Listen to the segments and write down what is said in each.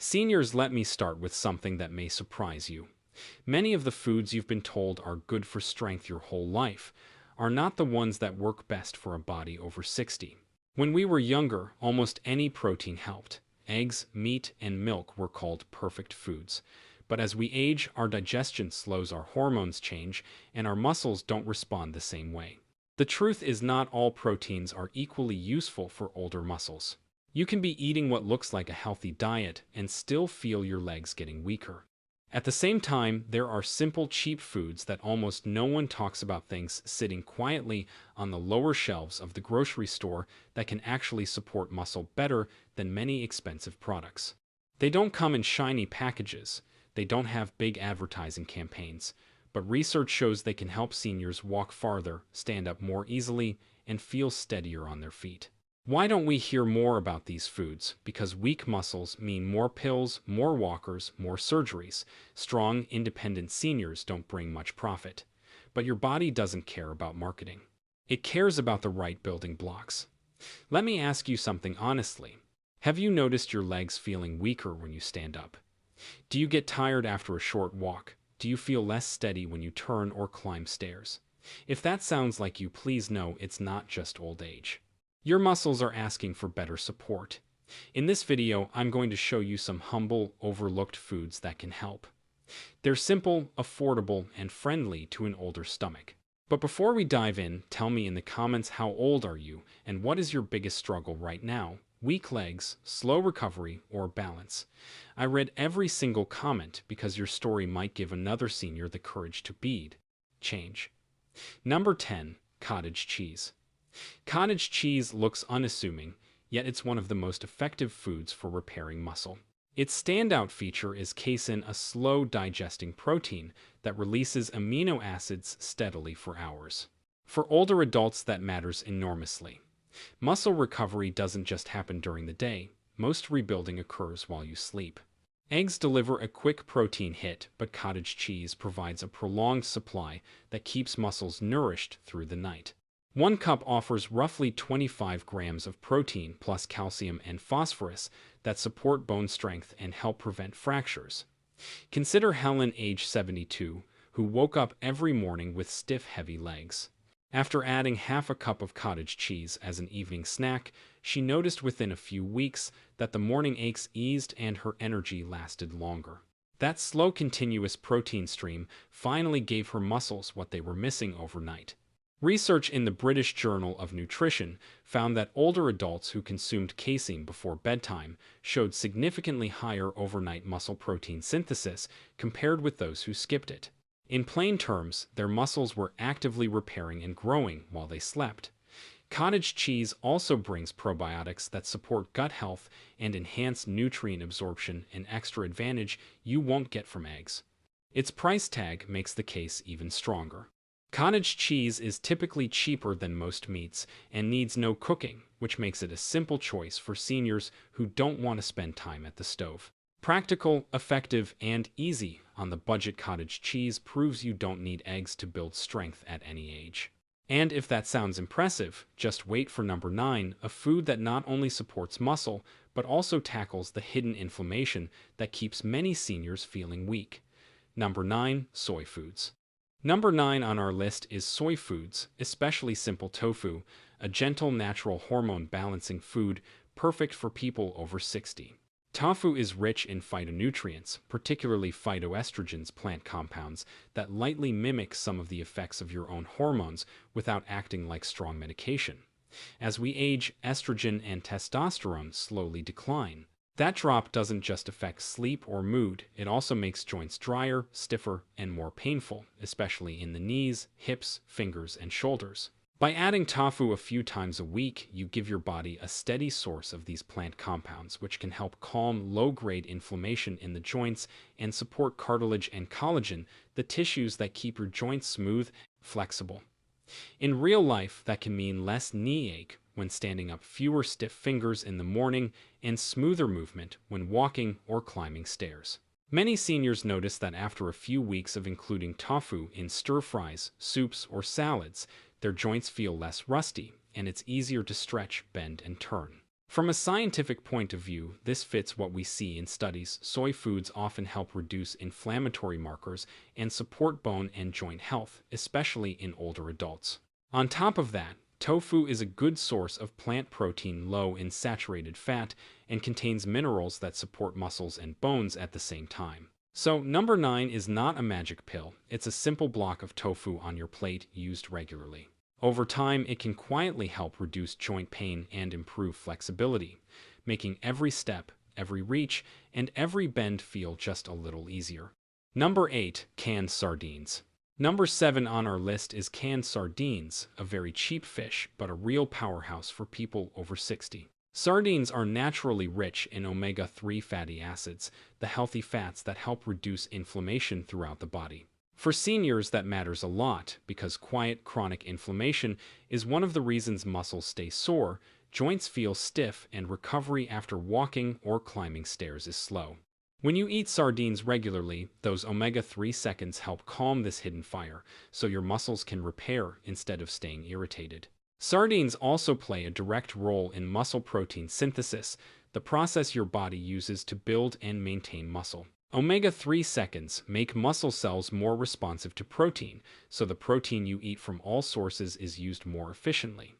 Seniors, let me start with something that may surprise you. Many of the foods you've been told are good for strength your whole life are not the ones that work best for a body over 60. When we were younger, almost any protein helped. Eggs, meat, and milk were called perfect foods. But as we age, our digestion slows, our hormones change, and our muscles don't respond the same way. The truth is, not all proteins are equally useful for older muscles. You can be eating what looks like a healthy diet and still feel your legs getting weaker. At the same time, there are simple, cheap foods that almost no one talks about, things sitting quietly on the lower shelves of the grocery store that can actually support muscle better than many expensive products. They don't come in shiny packages, they don't have big advertising campaigns, but research shows they can help seniors walk farther, stand up more easily, and feel steadier on their feet. Why don't we hear more about these foods? Because weak muscles mean more pills, more walkers, more surgeries. Strong, independent seniors don't bring much profit. But your body doesn't care about marketing. It cares about the right building blocks. Let me ask you something honestly. Have you noticed your legs feeling weaker when you stand up? Do you get tired after a short walk? Do you feel less steady when you turn or climb stairs? If that sounds like you, please know it's not just old age. Your muscles are asking for better support. In this video, I'm going to show you some humble, overlooked foods that can help. They're simple, affordable, and friendly to an older stomach. But before we dive in, tell me in the comments, how old are you and what is your biggest struggle right now? Weak legs, slow recovery, or balance? I read every single comment because your story might give another senior the courage to change. Number 10. Cottage cheese. Cottage cheese looks unassuming, yet it's one of the most effective foods for repairing muscle. Its standout feature is casein, a slow-digesting protein that releases amino acids steadily for hours. For older adults, that matters enormously. Muscle recovery doesn't just happen during the day. Most rebuilding occurs while you sleep. Eggs deliver a quick protein hit, but cottage cheese provides a prolonged supply that keeps muscles nourished through the night. 1 cup offers roughly 25 grams of protein plus calcium and phosphorus that support bone strength and help prevent fractures. Consider Helen, age 72, who woke up every morning with stiff, heavy legs. After adding half a cup of cottage cheese as an evening snack, she noticed within a few weeks that the morning aches eased and her energy lasted longer. That slow, continuous protein stream finally gave her muscles what they were missing overnight. Research in the British Journal of Nutrition found that older adults who consumed casein before bedtime showed significantly higher overnight muscle protein synthesis compared with those who skipped it. In plain terms, their muscles were actively repairing and growing while they slept. Cottage cheese also brings probiotics that support gut health and enhance nutrient absorption, an extra advantage you won't get from eggs. Its price tag makes the case even stronger. Cottage cheese is typically cheaper than most meats and needs no cooking, which makes it a simple choice for seniors who don't want to spend time at the stove. Practical, effective, and easy on the budget, cottage cheese proves you don't need eggs to build strength at any age. And if that sounds impressive, just wait for number 9, a food that not only supports muscle, but also tackles the hidden inflammation that keeps many seniors feeling weak. Number 9. Soy foods. Number 9 on our list is soy foods, especially simple tofu, a gentle, natural hormone-balancing food perfect for people over 60. Tofu is rich in phytonutrients, particularly phytoestrogens, plant compounds that lightly mimic some of the effects of your own hormones without acting like strong medication. As we age, estrogen and testosterone slowly decline. That drop doesn't just affect sleep or mood, it also makes joints drier, stiffer, and more painful, especially in the knees, hips, fingers, and shoulders. By adding tofu a few times a week, you give your body a steady source of these plant compounds, which can help calm low-grade inflammation in the joints and support cartilage and collagen, the tissues that keep your joints smooth, flexible. In real life, that can mean less knee ache when standing up, fewer stiff fingers in the morning, and smoother movement when walking or climbing stairs. Many seniors notice that after a few weeks of including tofu in stir-fries, soups, or salads, their joints feel less rusty, and it's easier to stretch, bend, and turn. From a scientific point of view, this fits what we see in studies. Soy foods often help reduce inflammatory markers and support bone and joint health, especially in older adults. On top of that, tofu is a good source of plant protein low in saturated fat and contains minerals that support muscles and bones at the same time. So, number 9 is not a magic pill, it's a simple block of tofu on your plate used regularly. Over time, it can quietly help reduce joint pain and improve flexibility, making every step, every reach, and every bend feel just a little easier. Number 8. Canned sardines. Number 7 on our list is canned sardines, a very cheap fish, but a real powerhouse for people over 60. Sardines are naturally rich in omega-3 fatty acids, the healthy fats that help reduce inflammation throughout the body. For seniors, that matters a lot because quiet chronic inflammation is one of the reasons muscles stay sore, joints feel stiff, and recovery after walking or climbing stairs is slow. When you eat sardines regularly, those omega-3 seconds help calm this hidden fire, so your muscles can repair instead of staying irritated. Sardines also play a direct role in muscle protein synthesis, the process your body uses to build and maintain muscle. Omega-3 seconds make muscle cells more responsive to protein, so the protein you eat from all sources is used more efficiently.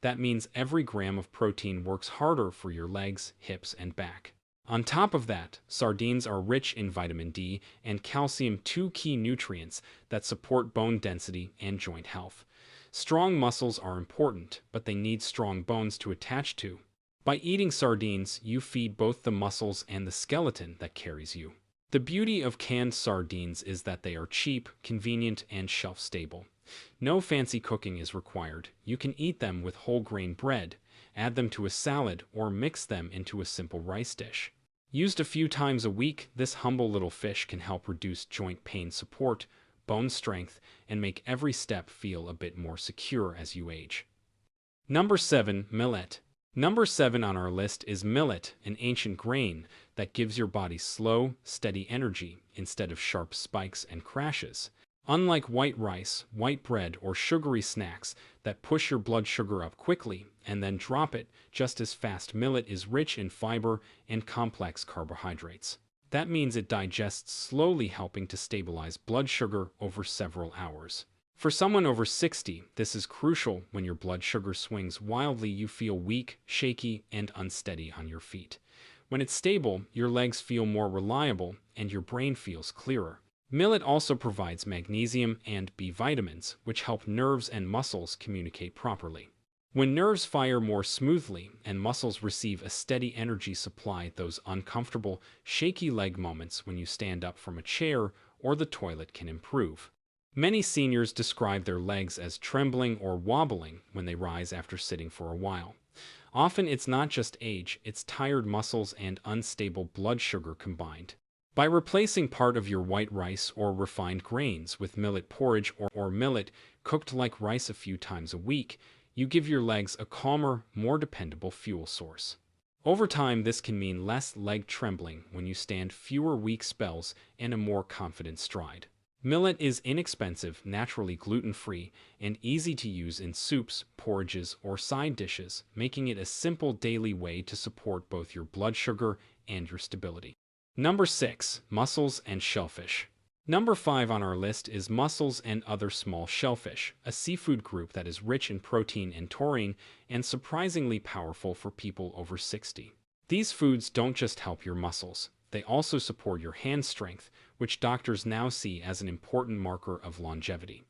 That means every gram of protein works harder for your legs, hips, and back. On top of that, sardines are rich in vitamin D and calcium, two key nutrients that support bone density and joint health. Strong muscles are important, but they need strong bones to attach to. By eating sardines, you feed both the muscles and the skeleton that carries you. The beauty of canned sardines is that they are cheap, convenient, and shelf-stable. No fancy cooking is required. You can eat them with whole grain bread, add them to a salad, or mix them into a simple rice dish. Used a few times a week, this humble little fish can help reduce joint pain, support bone strength, and make every step feel a bit more secure as you age. Number 7. Millet. Number 7 on our list is millet, an ancient grain that gives your body slow, steady energy instead of sharp spikes and crashes. Unlike white rice, white bread, or sugary snacks that push your blood sugar up quickly and then drop it just as fast, millet is rich in fiber and complex carbohydrates. That means it digests slowly, helping to stabilize blood sugar over several hours. For someone over 60, this is crucial. When your blood sugar swings wildly, you feel weak, shaky, and unsteady on your feet. When it's stable, your legs feel more reliable and your brain feels clearer. Millet also provides magnesium and B vitamins, which help nerves and muscles communicate properly. When nerves fire more smoothly and muscles receive a steady energy supply, those uncomfortable, shaky leg moments when you stand up from a chair or the toilet can improve. Many seniors describe their legs as trembling or wobbling when they rise after sitting for a while. Often it's not just age, it's tired muscles and unstable blood sugar combined. By replacing part of your white rice or refined grains with millet porridge or millet cooked like rice a few times a week, you give your legs a calmer, more dependable fuel source. Over time, this can mean less leg trembling when you stand, fewer weak spells, and a more confident stride. Millet is inexpensive, naturally gluten-free, and easy to use in soups, porridges, or side dishes, making it a simple daily way to support both your blood sugar and your stability. Number 6. Mussels and shellfish. Number 5 on our list is mussels and other small shellfish, a seafood group that is rich in protein and taurine and surprisingly powerful for people over 60. These foods don't just help your muscles, they also support your hand strength, which doctors now see as an important marker of longevity.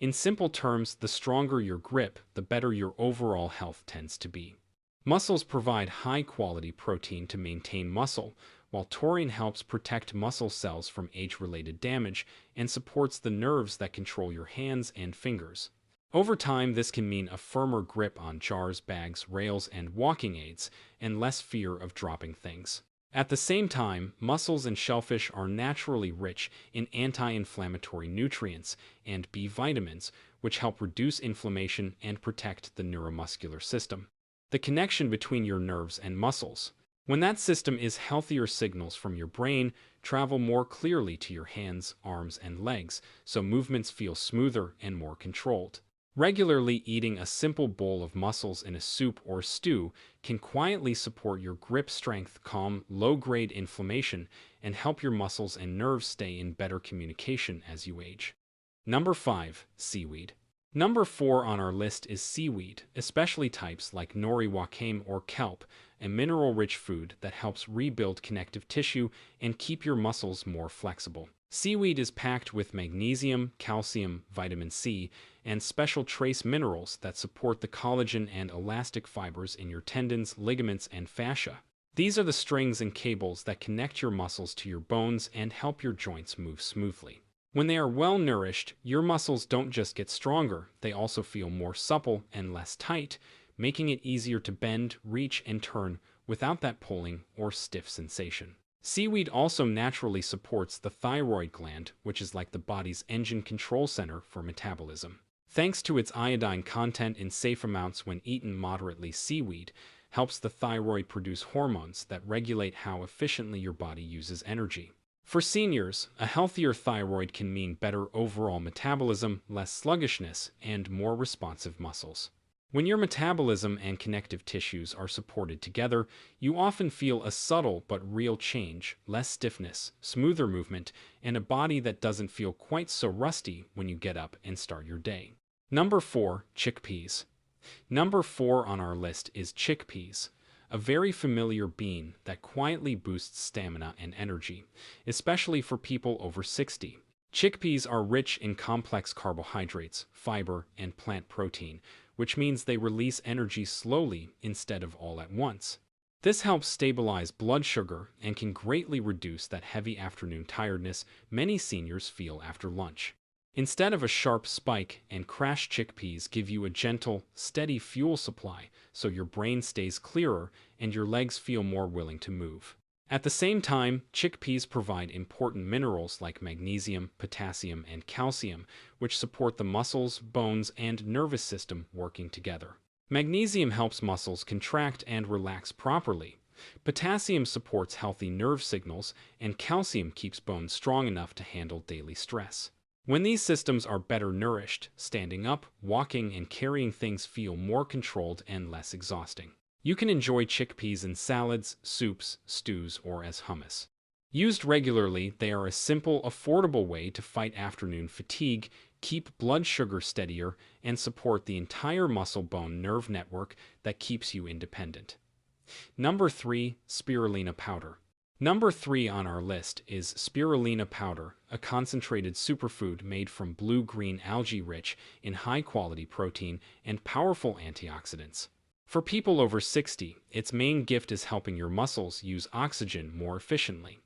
In simple terms, the stronger your grip, the better your overall health tends to be. Mussels provide high-quality protein to maintain muscle, while taurine helps protect muscle cells from age-related damage and supports the nerves that control your hands and fingers. Over time, this can mean a firmer grip on jars, bags, rails, and walking aids, and less fear of dropping things. At the same time, mussels and shellfish are naturally rich in anti-inflammatory nutrients and B vitamins, which help reduce inflammation and protect the neuromuscular system. The connection between your nerves and muscles. When that system is healthier, signals from your brain travel more clearly to your hands, arms, and legs, so movements feel smoother and more controlled. Regularly eating a simple bowl of mussels in a soup or stew can quietly support your grip strength, calm low-grade inflammation, and help your muscles and nerves stay in better communication as you age. Number 5. Seaweed. Number 4 on our list is seaweed, especially types like nori wakame or kelp, a mineral-rich food that helps rebuild connective tissue and keep your muscles more flexible. Seaweed is packed with magnesium, calcium, vitamin C, and special trace minerals that support the collagen and elastic fibers in your tendons, ligaments, and fascia. These are the strings and cables that connect your muscles to your bones and help your joints move smoothly. When they are well nourished, your muscles don't just get stronger, they also feel more supple and less tight, making it easier to bend, reach, and turn without that pulling or stiff sensation. Seaweed also naturally supports the thyroid gland, which is like the body's engine control center for metabolism. Thanks to its iodine content in safe amounts when eaten moderately, seaweed helps the thyroid produce hormones that regulate how efficiently your body uses energy. For seniors, a healthier thyroid can mean better overall metabolism, less sluggishness, and more responsive muscles. When your metabolism and connective tissues are supported together, you often feel a subtle but real change, less stiffness, smoother movement, and a body that doesn't feel quite so rusty when you get up and start your day. Number 4. Chickpeas. Number 4 on our list is chickpeas, a very familiar bean that quietly boosts stamina and energy, especially for people over 60. Chickpeas are rich in complex carbohydrates, fiber, and plant protein, which means they release energy slowly instead of all at once. This helps stabilize blood sugar and can greatly reduce that heavy afternoon tiredness many seniors feel after lunch. Instead of a sharp spike and crash, chickpeas give you a gentle, steady fuel supply so your brain stays clearer and your legs feel more willing to move. At the same time, chickpeas provide important minerals like magnesium, potassium, and calcium, which support the muscles, bones, and nervous system working together. Magnesium helps muscles contract and relax properly. Potassium supports healthy nerve signals, and calcium keeps bones strong enough to handle daily stress. When these systems are better nourished, standing up, walking, and carrying things feel more controlled and less exhausting. You can enjoy chickpeas in salads, soups, stews, or as hummus. Used regularly, they are a simple, affordable way to fight afternoon fatigue, keep blood sugar steadier, and support the entire muscle-bone nerve network that keeps you independent. Number 3. Spirulina powder. Number 3 on our list is spirulina powder, a concentrated superfood made from blue-green algae rich in high-quality protein and powerful antioxidants. For people over 60, its main gift is helping your muscles use oxygen more efficiently.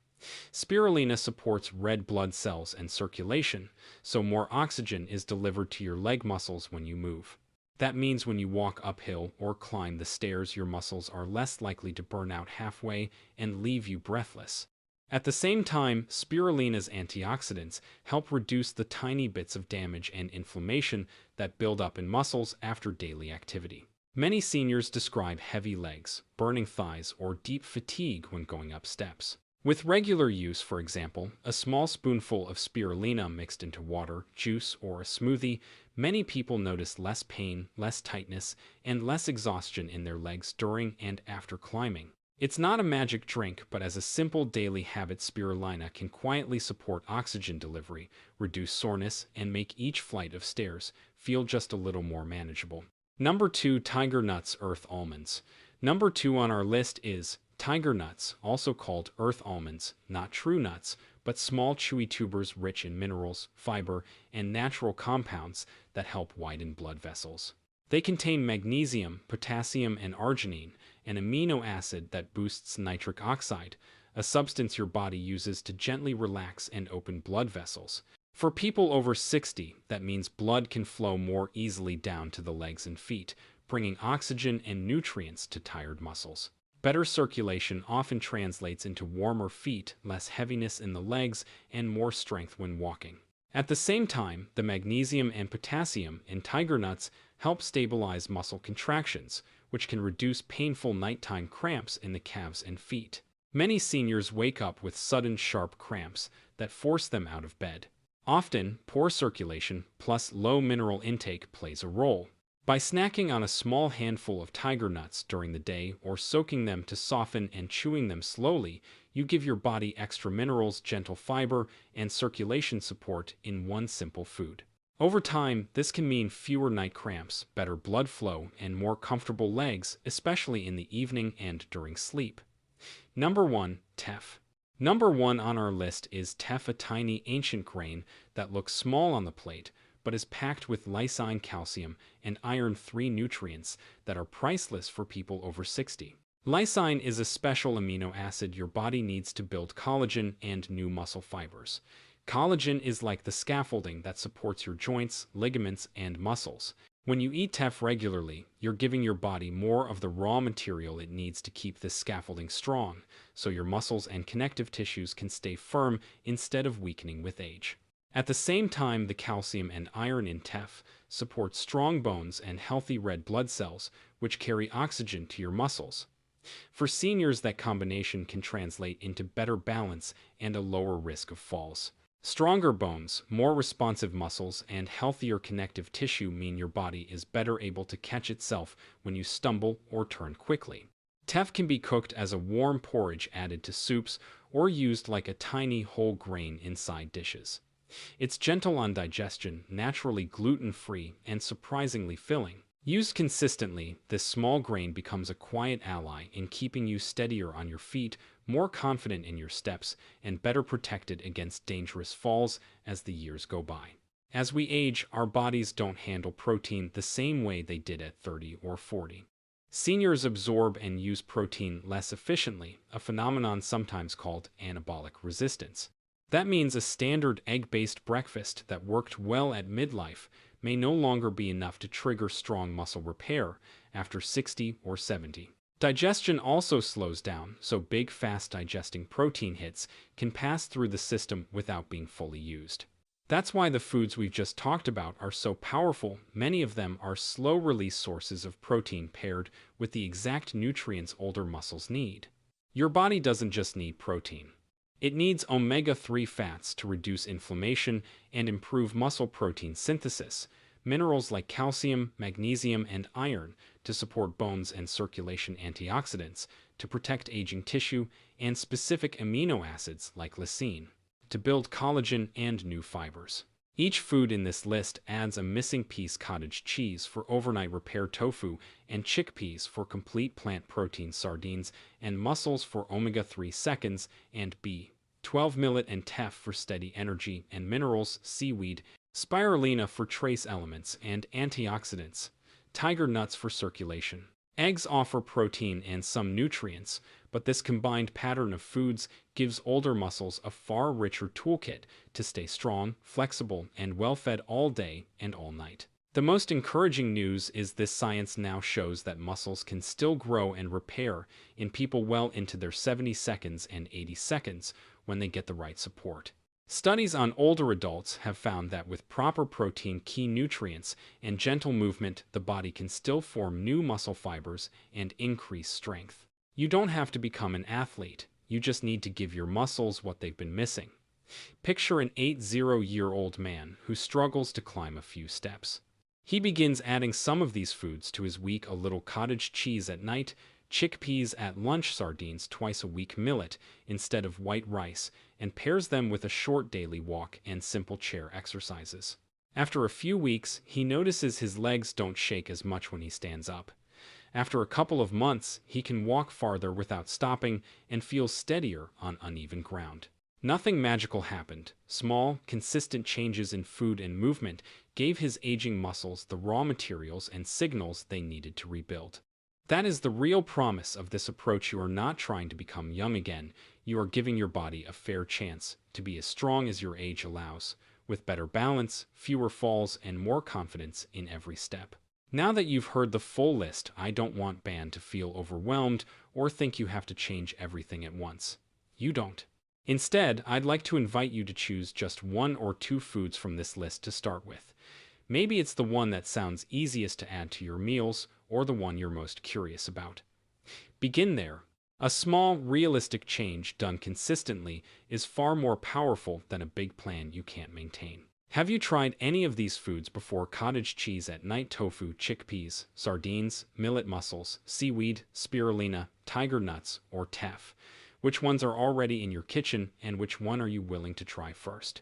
Spirulina supports red blood cells and circulation, so more oxygen is delivered to your leg muscles when you move. That means when you walk uphill or climb the stairs, your muscles are less likely to burn out halfway and leave you breathless. At the same time, spirulina's antioxidants help reduce the tiny bits of damage and inflammation that build up in muscles after daily activity. Many seniors describe heavy legs, burning thighs, or deep fatigue when going up steps. With regular use, for example, a small spoonful of spirulina mixed into water, juice, or a smoothie, many people notice less pain, less tightness, and less exhaustion in their legs during and after climbing. It's not a magic drink, but as a simple daily habit, spirulina can quietly support oxygen delivery, reduce soreness, and make each flight of stairs feel just a little more manageable. Number 2. Tiger nuts, earth almonds. Number 2 on our list is tiger nuts, also called earth almonds, not true nuts, but small chewy tubers rich in minerals, fiber, and natural compounds that help widen blood vessels. They contain magnesium, potassium, and arginine, an amino acid that boosts nitric oxide, a substance your body uses to gently relax and open blood vessels. For people over 60, that means blood can flow more easily down to the legs and feet, bringing oxygen and nutrients to tired muscles. Better circulation often translates into warmer feet, less heaviness in the legs, and more strength when walking. At the same time, the magnesium and potassium in tiger nuts help stabilize muscle contractions, which can reduce painful nighttime cramps in the calves and feet. Many seniors wake up with sudden sharp cramps that force them out of bed. Often, poor circulation plus low mineral intake plays a role. By snacking on a small handful of tiger nuts during the day or soaking them to soften and chewing them slowly, you give your body extra minerals, gentle fiber, and circulation support in one simple food. Over time, this can mean fewer night cramps, better blood flow, and more comfortable legs, especially in the evening and during sleep. Number 1. Teff. Number 1 on our list is teff, a tiny ancient grain that looks small on the plate, but is packed with lysine, calcium, and iron, 3 nutrients that are priceless for people over 60. Lysine is a special amino acid your body needs to build collagen and new muscle fibers. Collagen is like the scaffolding that supports your joints, ligaments, and muscles. When you eat teff regularly, you're giving your body more of the raw material it needs to keep this scaffolding strong, so your muscles and connective tissues can stay firm instead of weakening with age. At the same time, the calcium and iron in teff support strong bones and healthy red blood cells, which carry oxygen to your muscles. For seniors, that combination can translate into better balance and a lower risk of falls. Stronger bones, more responsive muscles, and healthier connective tissue mean your body is better able to catch itself when you stumble or turn quickly. Teff can be cooked as a warm porridge added to soups or used like a tiny whole grain inside dishes. It's gentle on digestion, naturally gluten-free, and surprisingly filling. Used consistently, this small grain becomes a quiet ally in keeping you steadier on your feet, more confident in your steps, and better protected against dangerous falls as the years go by. As we age, our bodies don't handle protein the same way they did at 30 or 40. Seniors absorb and use protein less efficiently, a phenomenon sometimes called anabolic resistance. That means a standard egg-based breakfast that worked well at midlife may no longer be enough to trigger strong muscle repair after 60 or 70. Digestion also slows down, so big, fast-digesting protein hits can pass through the system without being fully used. That's why the foods we've just talked about are so powerful. Many of them are slow-release sources of protein paired with the exact nutrients older muscles need. Your body doesn't just need protein. It needs omega-3 fats to reduce inflammation and improve muscle protein synthesis, minerals like calcium, magnesium, and iron to support bones and circulation, antioxidants to protect aging tissue, and specific amino acids like lysine to build collagen and new fibers. Each food in this list adds a missing piece: cottage cheese for overnight repair, tofu and chickpeas for complete plant protein, sardines and mussels for omega-3 seconds, and B12 millet and teff for steady energy and minerals, seaweed, spirulina for trace elements and antioxidants, tiger nuts for circulation. Eggs offer protein and some nutrients, but this combined pattern of foods gives older muscles a far richer toolkit to stay strong, flexible, and well-fed all day and all night. The most encouraging news is this: science now shows that muscles can still grow and repair in people well into their 70 seconds and 80 seconds when they get the right support. Studies on older adults have found that with proper protein, key nutrients, and gentle movement, the body can still form new muscle fibers and increase strength. You don't have to become an athlete. You just need to give your muscles what they've been missing. Picture an 80-year-old man who struggles to climb a few steps. He begins adding some of these foods to his week: a little cottage cheese at night, chickpeas at lunch, sardines twice a week, millet instead of white rice, and pairs them with a short daily walk and simple chair exercises. After a few weeks, he notices his legs don't shake as much when he stands up. After a couple of months, he can walk farther without stopping and feels steadier on uneven ground. Nothing magical happened. Small, consistent changes in food and movement gave his aging muscles the raw materials and signals they needed to rebuild. That is the real promise of this approach. You are not trying to become young again. You are giving your body a fair chance to be as strong as your age allows, with better balance, fewer falls, and more confidence in every step. Now that you've heard the full list, I don't want Ban to feel overwhelmed or think you have to change everything at once. You don't. Instead, I'd like to invite you to choose just 1 or 2 foods from this list to start with. Maybe it's the one that sounds easiest to add to your meals, or the one you're most curious about. Begin there. A small, realistic change done consistently is far more powerful than a big plan you can't maintain. Have you tried any of these foods before? Cottage cheese at night, tofu, chickpeas, sardines, millet mussels, seaweed, spirulina, tiger nuts, or teff? Which ones are already in your kitchen, and which one are you willing to try first?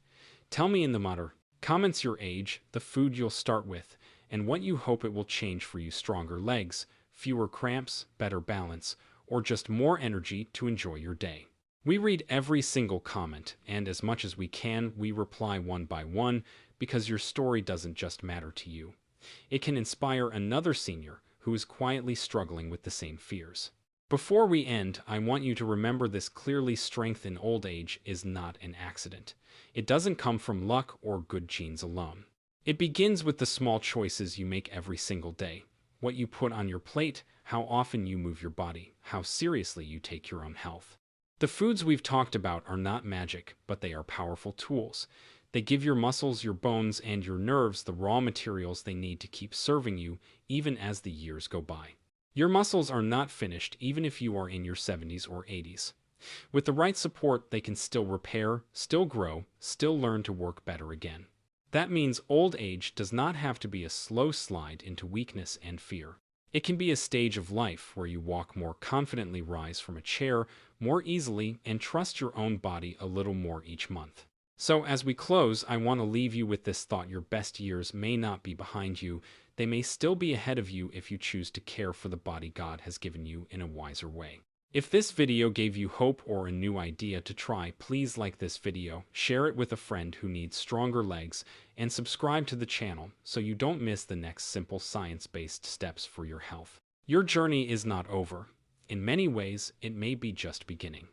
Tell me in the matter. Comments your age, the food you'll start with, and what you hope it will change for you: stronger legs, fewer cramps, better balance, or just more energy to enjoy your day. We read every single comment, and as much as we can, we reply one by one because your story doesn't just matter to you. It can inspire another senior who is quietly struggling with the same fears. Before we end, I want you to remember this clearly: strength in old age is not an accident. It doesn't come from luck or good genes alone. It begins with the small choices you make every single day: what you put on your plate, how often you move your body, how seriously you take your own health. The foods we've talked about are not magic, but they are powerful tools. They give your muscles, your bones, and your nerves the raw materials they need to keep serving you even as the years go by. Your muscles are not finished even if you are in your 70s or 80s. With the right support, they can still repair, still grow, still learn to work better again. That means old age does not have to be a slow slide into weakness and fear. It can be a stage of life where you walk more confidently, rise from a chair more easily, and trust your own body a little more each month. So, as we close, I want to leave you with this thought: your best years may not be behind you, they may still be ahead of you if you choose to care for the body God has given you in a wiser way. If this video gave you hope or a new idea to try, please like this video, share it with a friend who needs stronger legs, and subscribe to the channel so you don't miss the next simple science-based steps for your health. Your journey is not over. In many ways, it may be just beginning.